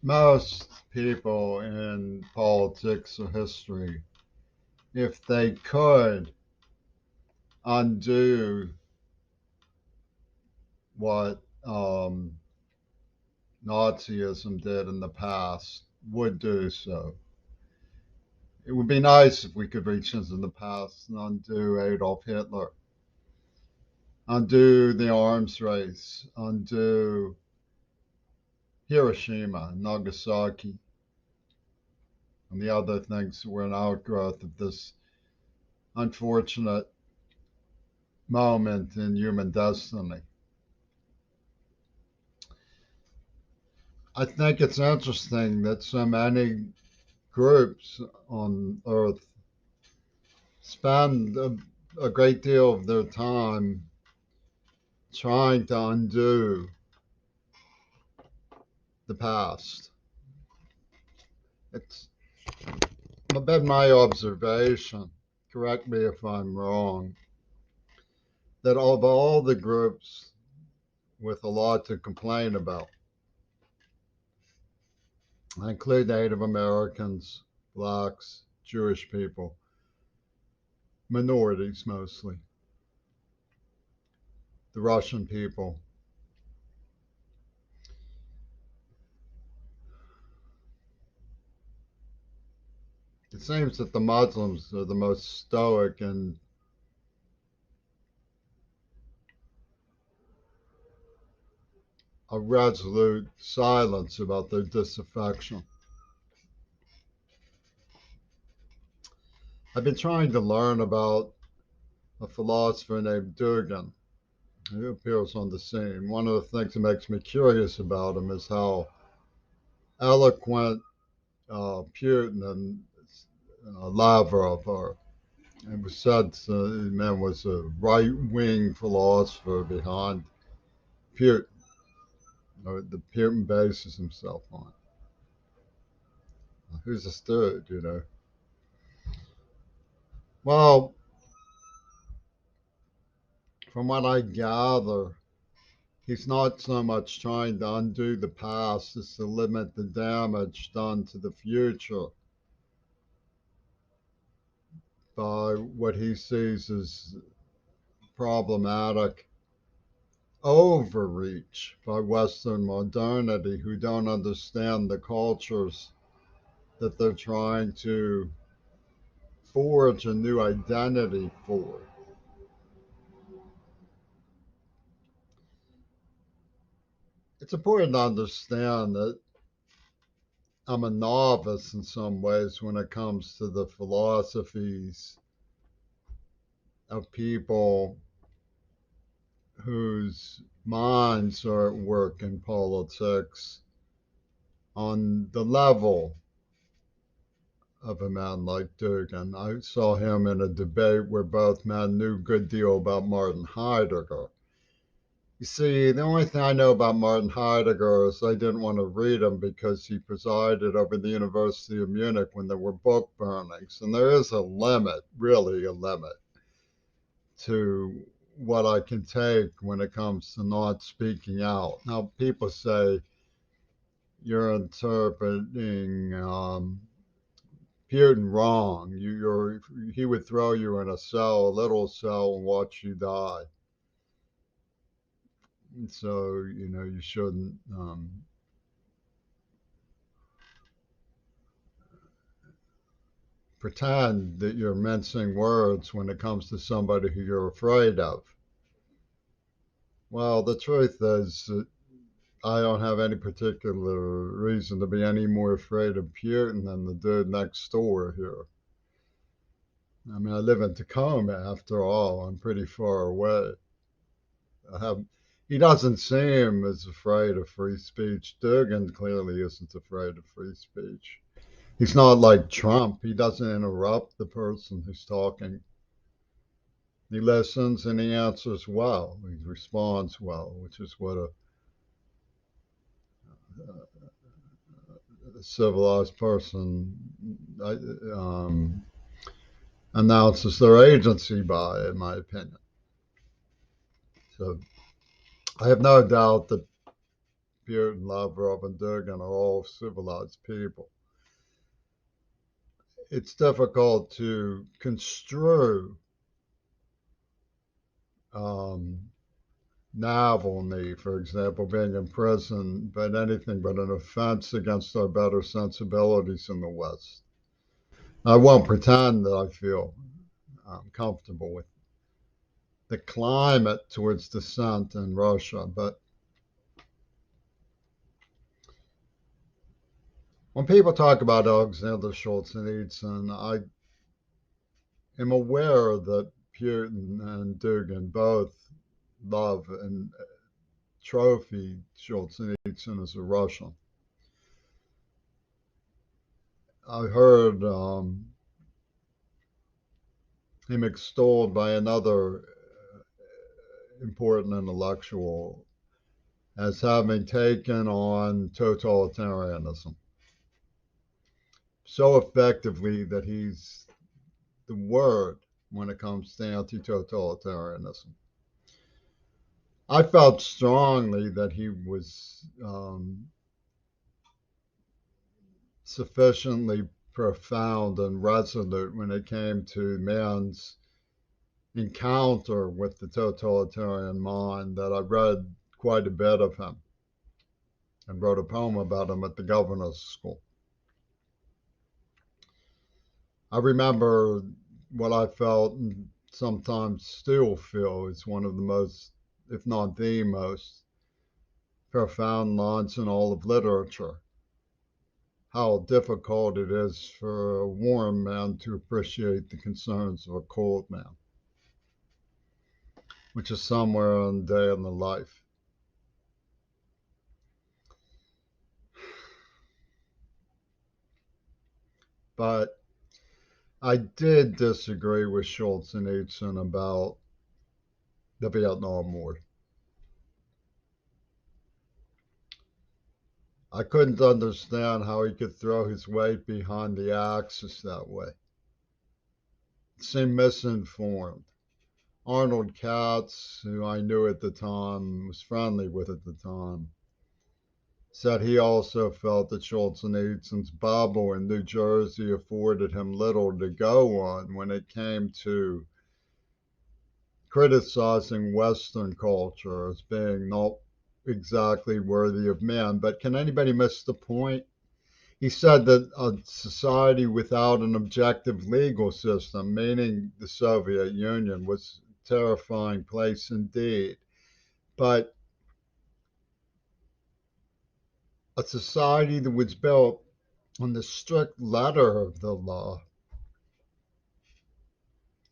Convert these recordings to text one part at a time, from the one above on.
Most people in politics or history, if they could undo what Nazism did in the past, would do so. It would be nice if we could reach into the past and undo Adolf Hitler, undo the arms race, undo Hiroshima and Nagasaki, and the other things that were an outgrowth of this unfortunate moment in human destiny. I think it's interesting that so many groups on Earth spend a great deal of their time trying to undo the past. It's been my observation, correct me if I'm wrong, that of all the groups with a lot to complain about, I include Native Americans, blacks, Jewish people, minorities mostly, the Russian people. It seems that the Muslims are the most stoic and a resolute silence about their disaffection. I've been trying to learn about a philosopher named Dugin, who appears on the scene. One of the things that makes me curious about him is how eloquent Putin and Lavrov are. It was said the man was a right wing philosopher behind Putin, or the Putin bases himself on. Who's this dude, you know? Well, from what I gather, he's not so much trying to undo the past as to limit the damage done to the future by what he sees as problematic overreach by Western modernity who don't understand the cultures that they're trying to forge a new identity for. It's important to understand that I'm a novice in some ways when it comes to the philosophies of people whose minds are at work in politics on the level of a man like Dugin. I saw him in a debate where both men knew a good deal about Martin Heidegger. You see, the only thing I know about Martin Heidegger is I didn't want to read him because he presided over the University of Munich when there were book burnings. And there is a limit, really a limit, to what I can take when it comes to not speaking out. Now, people say you're interpreting Putin wrong. He would throw you in a cell, a little cell, and watch you die. And so, you shouldn't pretend that you're mincing words when it comes to somebody who you're afraid of. Well, the truth is that I don't have any particular reason to be any more afraid of Putin than the dude next door here. I mean, I live in Tacoma after all. I'm pretty far away. I have, he doesn't seem as afraid of free speech. Duggan clearly isn't afraid of free speech. He's not like Trump. He doesn't interrupt the person who's talking. He listens and he answers well. He responds well, which is what a civilized person announces their agency by, in my opinion. So I have no doubt that Putin, Lavrov, and Dugin are all civilized people. It's difficult to construe um, Navalny, for example, being in prison, but anything but an offense against our better sensibilities in the West. I won't pretend that I feel comfortable with the climate towards dissent in Russia, but when people talk about Alexander Solzhenitsyn, I am aware that Putin and Dugin both love and trophy Solzhenitsyn as a Russian. I heard him extolled by another important intellectual as having taken on totalitarianism so effectively that he's the word when it comes to anti totalitarianism. I felt strongly that he was sufficiently profound and resolute when it came to man's encounter with the totalitarian mind that I read quite a bit of him and wrote a poem about him at the governor's school. I remember what I felt and sometimes still feel is one of the most, if not the most, profound lines in all of literature. How difficult it is for a warm man to appreciate the concerns of a cold man, which is somewhere on day in the life. But I did disagree with Solzhenitsyn about the Vietnam War. I couldn't understand how he could throw his weight behind the axis that way. It seemed misinformed. Arnold Katz, who I knew at the time, was friendly with at the time, said he also felt that Solzhenitsyn's bubble in New Jersey afforded him little to go on when it came to criticizing Western culture as being not exactly worthy of man. But can anybody miss the point? He said that a society without an objective legal system, meaning the Soviet Union, was a terrifying place indeed. But a society that was built on the strict letter of the law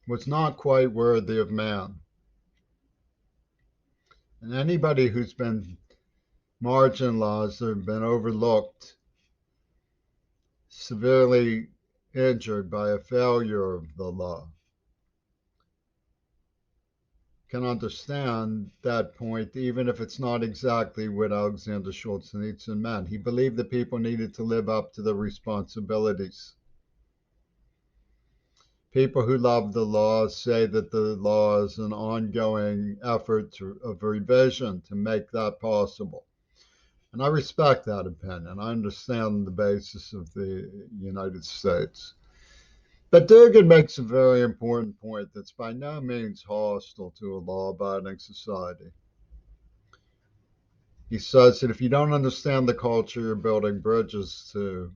was not quite worthy of man. And anybody who's been marginalized or been overlooked, severely injured by a failure of the law, can understand that point, even if it's not exactly what Alexander Solzhenitsyn meant. He believed that people needed to live up to their responsibilities. People who love the law say that the law is an ongoing effort of revision to make that possible. And I respect that opinion. I understand the basis of the United States. But Dugin makes a very important point that's by no means hostile to a law abiding society. He says that if you don't understand the culture you're building bridges to,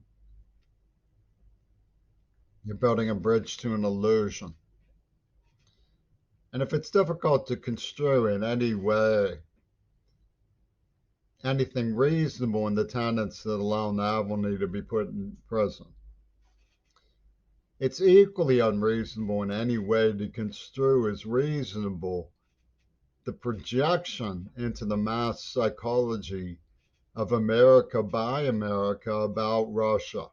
you're building a bridge to an illusion. And if it's difficult to construe in any way anything reasonable in the tenets that allow Navalny to be put in prison, it's equally unreasonable in any way to construe as reasonable the projection into the mass psychology of America by America about Russia.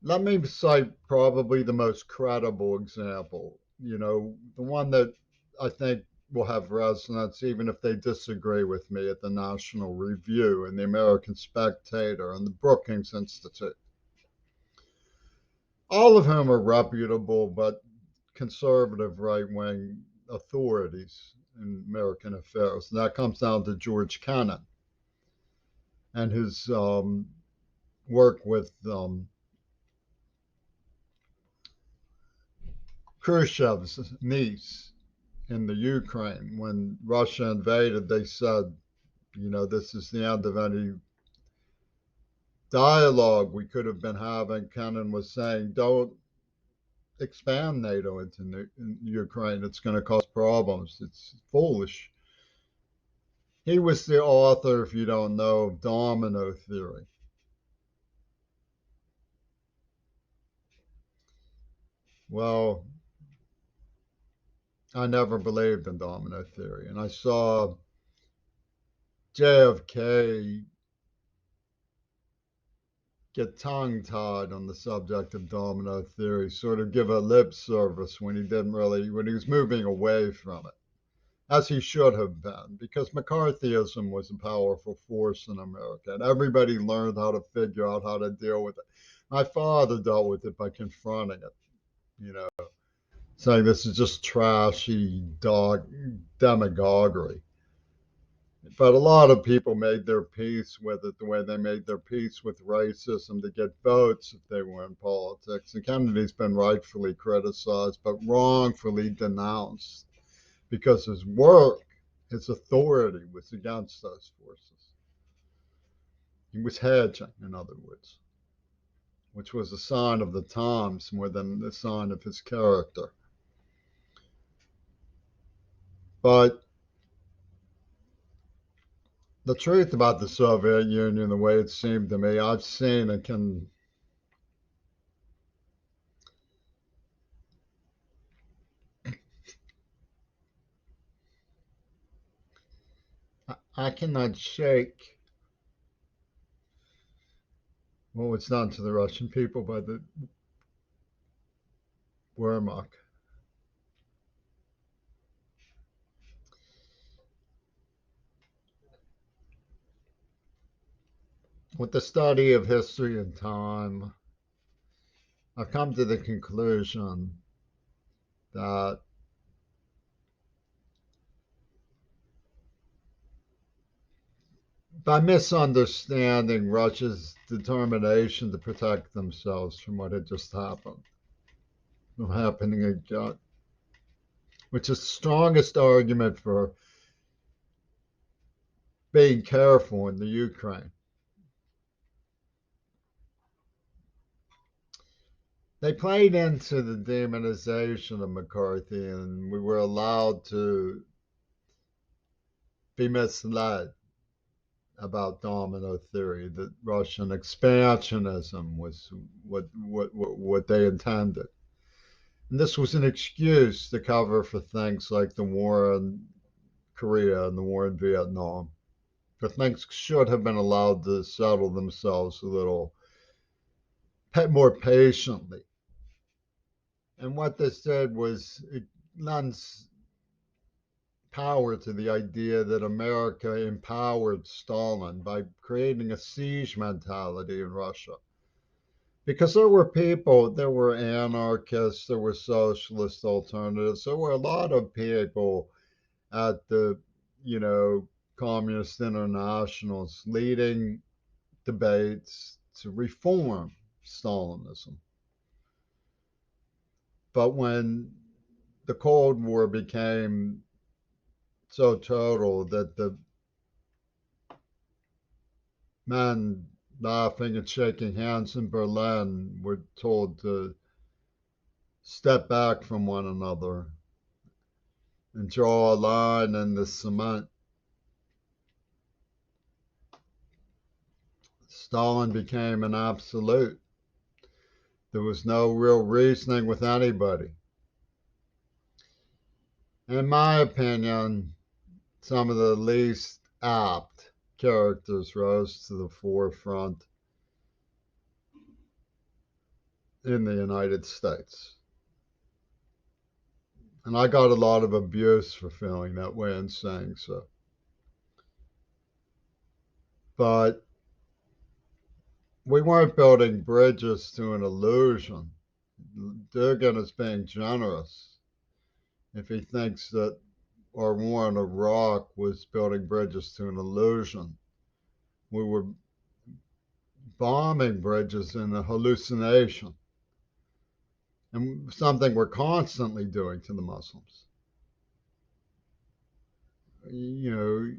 Let me cite probably the most credible example, the one that I think will have resonance even if they disagree with me at the National Review and the American Spectator and the Brookings Institute, all of whom are reputable but conservative right wing authorities in American affairs. And that comes down to George Kennan and his work with Khrushchev's niece in the Ukraine. When Russia invaded, they said, this is the end of any dialogue we could have been having. Kennan was saying, don't expand NATO into Ukraine. It's going to cause problems. It's foolish. He was the author, if you don't know, of domino theory. Well, I never believed in domino theory. And I saw JFK get tongue tied on the subject of domino theory, sort of give a lip service when when he was moving away from it, as he should have been, because McCarthyism was a powerful force in America, and everybody learned how to figure out how to deal with it. My father dealt with it by confronting it, you know, saying this is just trashy demagoguery. But a lot of people made their peace with it the way they made their peace with racism to get votes if they were in politics. And Kennedy's been rightfully criticized, but wrongfully denounced because his work, his authority was against those forces. He was hedging, in other words, which was a sign of the times more than a sign of his character. But the truth about the Soviet Union, the way it seemed to me, I've seen and I cannot shake what was done to the Russian people by the Wehrmacht. With the study of history and time, I've come to the conclusion that by misunderstanding Russia's determination to protect themselves from what had just happened, from happening again, which is the strongest argument for being careful in the Ukraine. They played into the demonization of McCarthy, and we were allowed to be misled about domino theory, that Russian expansionism was what they intended. And this was an excuse to cover for things like the war in Korea and the war in Vietnam. But things should have been allowed to settle themselves a little more patiently. And what this did was it lends power to the idea that America empowered Stalin by creating a siege mentality in Russia. Because there were people, there were anarchists, there were socialist alternatives, there were a lot of people at the, you know, communist internationals leading debates to reform Stalinism. But when the Cold War became so total that the men laughing and shaking hands in Berlin were told to step back from one another and draw a line in the cement. Stalin became an absolute. There was no real reasoning with anybody. In my opinion, some of the least apt characters rose to the forefront in the United States. And I got a lot of abuse for feeling that way and saying so. But we weren't building bridges to an illusion. Dugin is being generous if he thinks that our war in Iraq was building bridges to an illusion. We were bombing bridges in a hallucination, and something we're constantly doing to the Muslims. You know,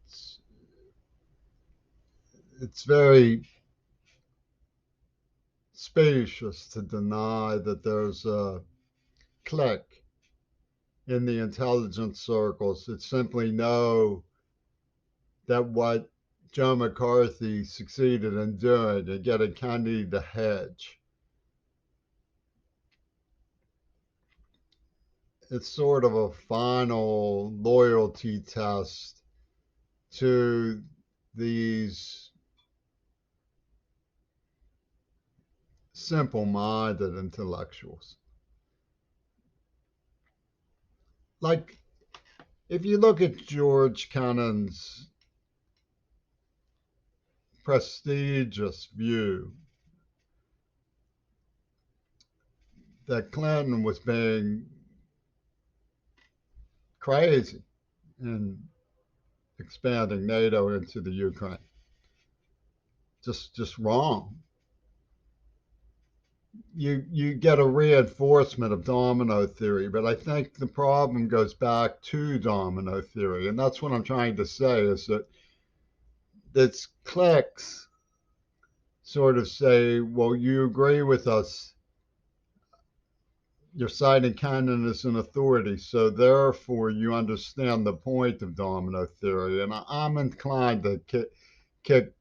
it's, it's very specious to deny that there's a clique in the intelligence circles that simply know that what Joe McCarthy succeeded in doing and getting Kennedy to hedge, it's sort of a final loyalty test to these simple minded intellectuals. Like, if you look at George Kennan's prestigious view that Clinton was being crazy in expanding NATO into the Ukraine, just wrong. You get a reinforcement of domino theory, but I think the problem goes back to domino theory, and that's what I'm trying to say is that it's cliques sort of say, well, you agree with us, you're citing Cannon as an authority, so therefore you understand the point of domino theory, and I'm inclined to kick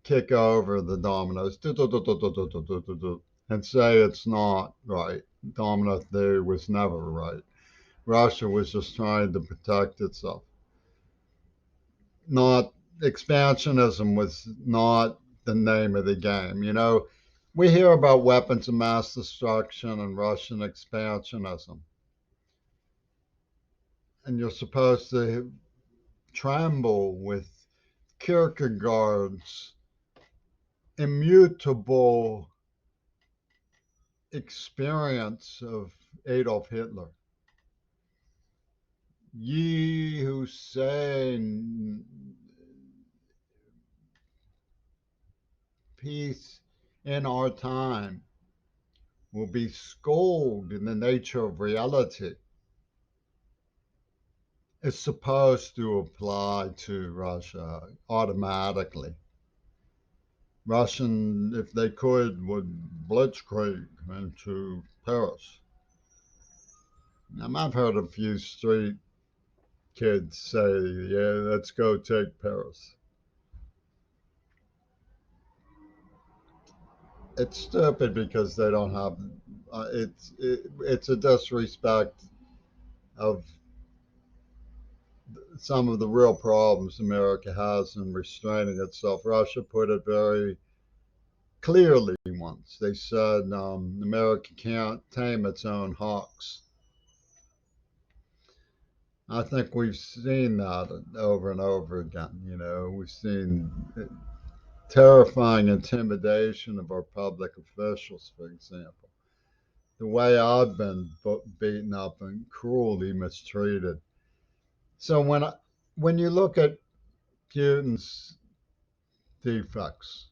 kick over the dominoes and say it's not right. Domino theory was never right. Russia was just trying to protect itself. Not expansionism was not the name of the game. You know, we hear about weapons of mass destruction and Russian expansionism, and you're supposed to tremble with Kierkegaard's immutable experience of Adolf Hitler. Ye who say peace in our time will be schooled in the nature of reality is supposed to apply to Russia automatically. Russian, if they could, would blitzkrieg into Paris. Now, I've heard a few street kids say, yeah, let's go take Paris. It's stupid because they don't have, it's a disrespect of some of the real problems America has in restraining itself. Russia put it very clearly once. They said America can't tame its own hawks. I think we've seen that over and over again. You know, we've seen terrifying intimidation of our public officials, for example. The way I've been beaten up and cruelly mistreated. So when you look at Putin's defects,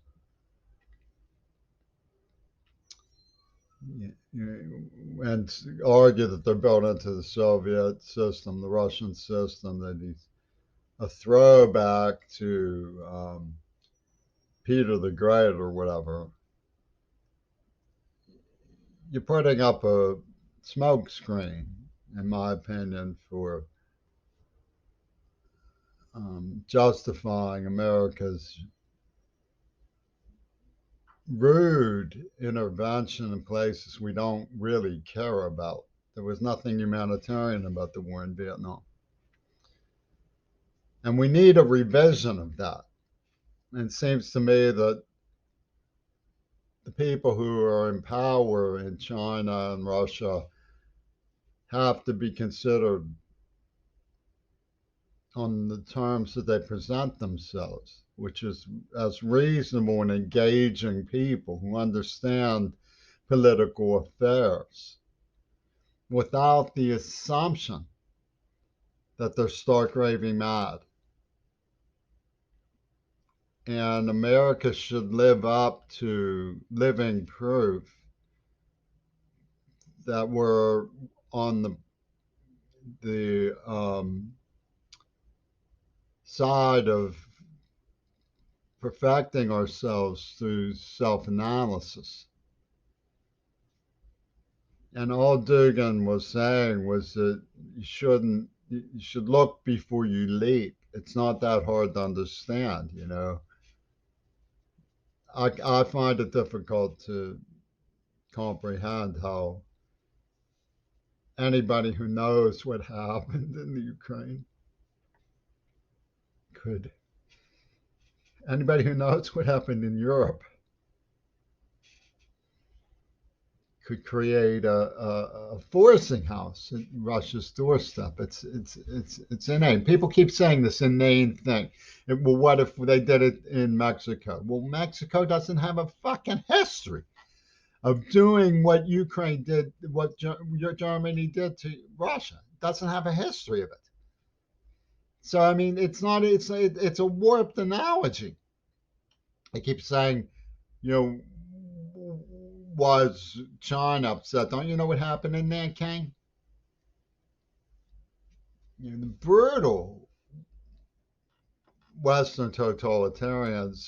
and argue that they're built into the Soviet system, the Russian system, that he's a throwback to Peter the Great or whatever. You're putting up a smoke screen, in my opinion, for justifying America's rude intervention in places we don't really care about. There was nothing humanitarian about the war in Vietnam. And we need a revision of that. And it seems to me that the people who are in power in China and Russia have to be considered on the terms that they present themselves, which is as reasonable and engaging people who understand political affairs without the assumption that they're stark raving mad. And America should live up to living proof that we're on the side of perfecting ourselves through self-analysis. And all Dugin was saying was that you should look before you leap. It's not that hard to understand, you know. I find it difficult to comprehend how anybody who knows what happened in the Ukraine could, anybody who knows what happened in Europe could create a forcing house at Russia's doorstep. It's inane. People keep saying this inane thing. Well, what if they did it in Mexico? Well, Mexico doesn't have a fucking history of doing what Ukraine did, what Germany did to Russia. It doesn't have a history of it. So I mean, it's not. It's a warped analogy. I keep saying, you know, was China upset? Don't you know what happened in Nanking? You know, the brutal Western totalitarians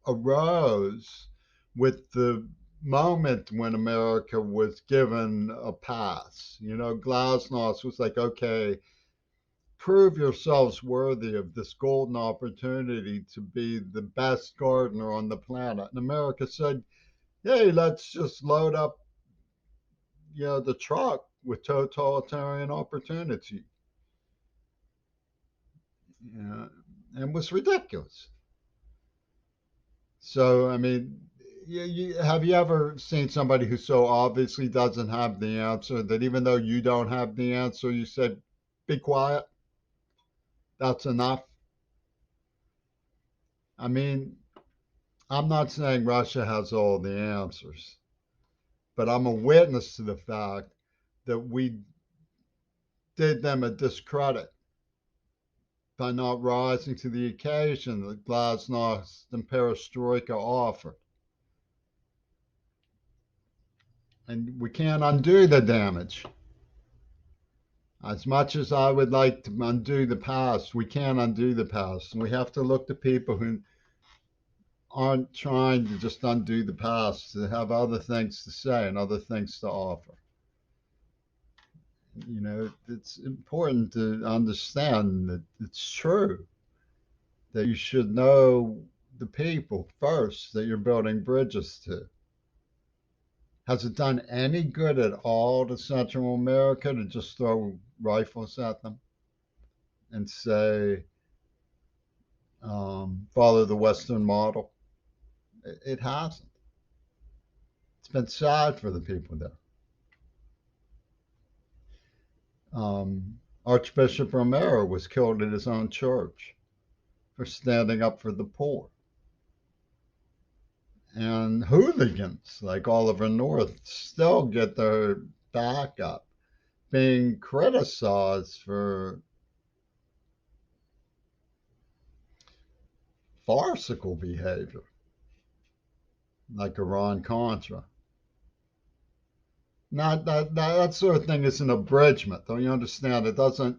arose with the moment when America was given a pass. You know, Glasnost was like, okay, prove yourselves worthy of this golden opportunity to be the best gardener on the planet. And America said, hey, let's just load up, you know, the truck with totalitarian opportunity. You know, and it was ridiculous. So, I mean, have you ever seen somebody who so obviously doesn't have the answer that even though you don't have the answer, you said, be quiet, that's enough? I mean, I'm not saying Russia has all the answers, but I'm a witness to the fact that we did them a discredit by not rising to the occasion that Glasnost and Perestroika offered. And we can't undo the damage. As much as I would like to undo the past, we can't undo the past. And we have to look to people who aren't trying to just undo the past, to have other things to say and other things to offer. You know, it's important to understand that it's true that you should know the people first that you're building bridges to. Has it done any good at all to Central America to just throw rifles at them and say, follow the Western model? It hasn't. It's been sad for the people there. Archbishop Romero was killed at his own church for standing up for the poor. And hooligans like Oliver North still get their back up, being criticized for farcical behavior like Iran Contra. Not that sort of thing is an abridgment. Don't you understand? It doesn't.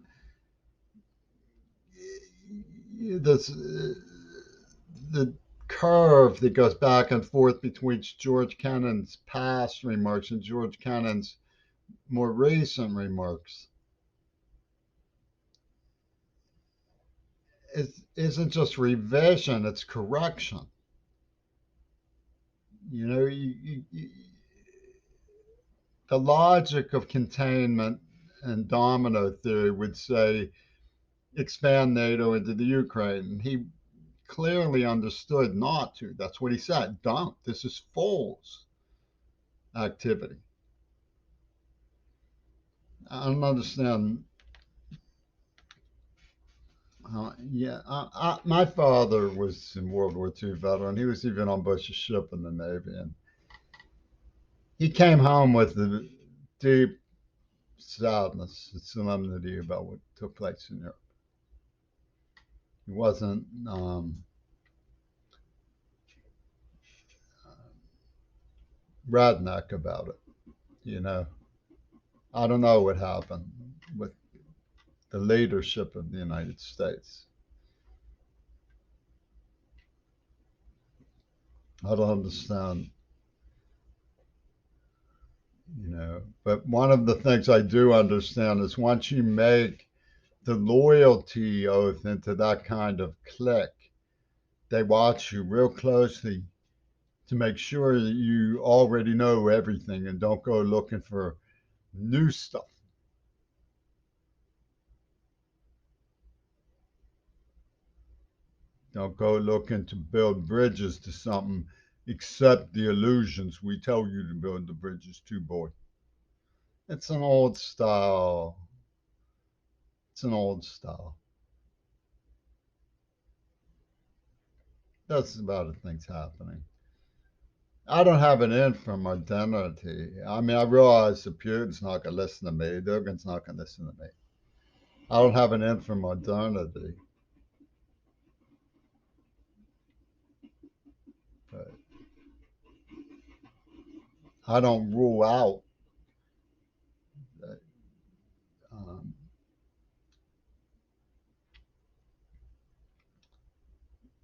This the curve that goes back and forth between George Kennan's past remarks and George Kennan's more recent remarks isn't just revision; it's correction. You know, the logic of containment and domino theory would say expand NATO into the Ukraine. He clearly understood not to. That's what he said. Don't. This is fool's activity. I don't understand. My father was in World War II veteran. He was even on Bush's ship in the Navy, and He came home with a deep sadness and solemnity about what took place in Europe. He wasn't redneck about it, you know. I don't know what happened with the leadership of the United States. I don't understand, you know. But one of the things I do understand is once you make the loyalty oath into that kind of clique, they watch you real closely to make sure that you already know everything and don't go looking for new stuff. Don't go looking to build bridges to something except the illusions we tell you to build the bridges to, boy. It's an old style. It's an old style. That's about the things happening. I don't have an in from identity. I mean, I realize that Putin's not going to listen to me. Dugin's not going to listen to me. I don't have an in from modernity, but I don't rule out that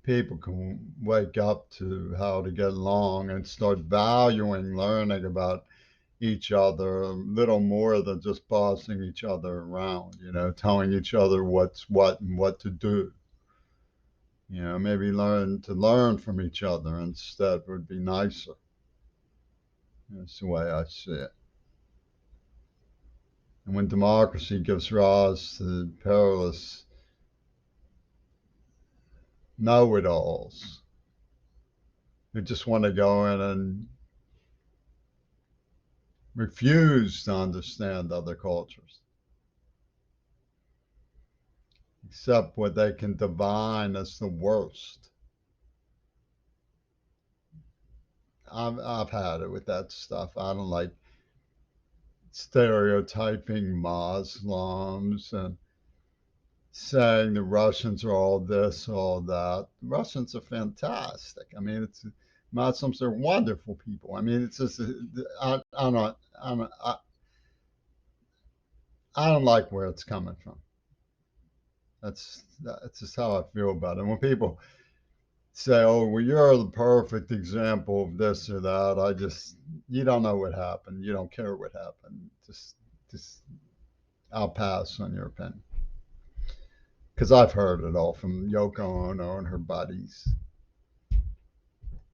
people can wake up to how to get along and start valuing learning about each other a little more than just bossing each other around, you know, telling each other what's what and what to do. You know, maybe learn from each other instead would be nicer. That's the way I see it. And when democracy gives rise to perilous know it alls who just want to go in and refuse to understand other cultures, accept what they can divine as the worst. I've had it with that stuff. I don't like stereotyping Muslims and saying the Russians are all this, all that. The Russians are fantastic. I mean, it's Muslims are wonderful people. I mean, it's just I'm not I don't like where it's coming from. That's just how I feel about it. And when people say, "Oh, well, you're the perfect example of this or that," I just you don't know what happened. You don't care what happened. Just I'll pass on your opinion because I've heard it all from Yoko Ono and her buddies.